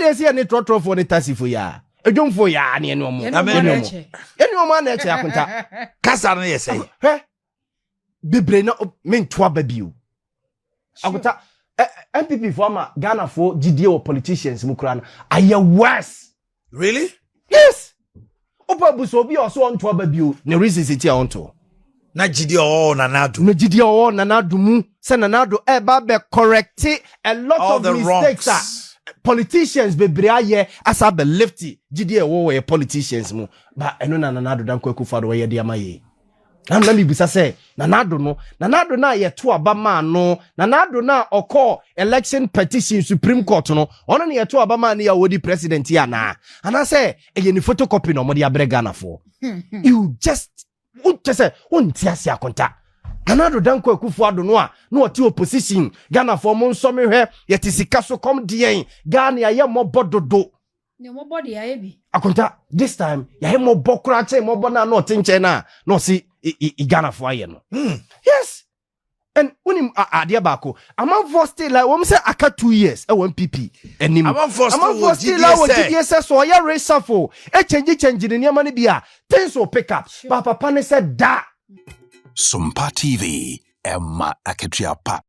they say any trotro for the taxi for ya. A jump for ya, and no more. Anyone at Yakunta. Cassan, yes, say. Bibre no mean twa baby. Akuta MPP former Ghana for GDO politicians Mukran. Are you worse? Really? Yes. Opa Busobi also on twa baby. The reason is here on to. Na GDO nanadu. No GDO nanadu mu. Se nanadu eba be correct a lot all of the mistakes. Politicians be briaye as I be lefty GDO wo politicians mu. But eno nanadu dan kweku fado we ye amaye. Let me be say, Nanado na ye to abama no, Nanado na oko election petition Supreme Court no, ono ye to abama ni ya wodi president ya na. And I say, e ni photocopy no mo di abregana for. You just say, unti asia konta. Nanado danko Akufo-Addo no a no oti opposition Ghana for mo nso me hwe yeti sika so kom dien Ghana ye mo bododo. No body bi. Akonta this time ya mo bokura che mo bona no tinche na no si Ghana for aye no. Yes. And unim adia bako amam for still like we say aka 2 years e 1 pp enim amam for still like GDS so ya reshuffle e change ni niam ne bia things will pick up. Papa ne said da Sumpa TV Emma Aketriapa.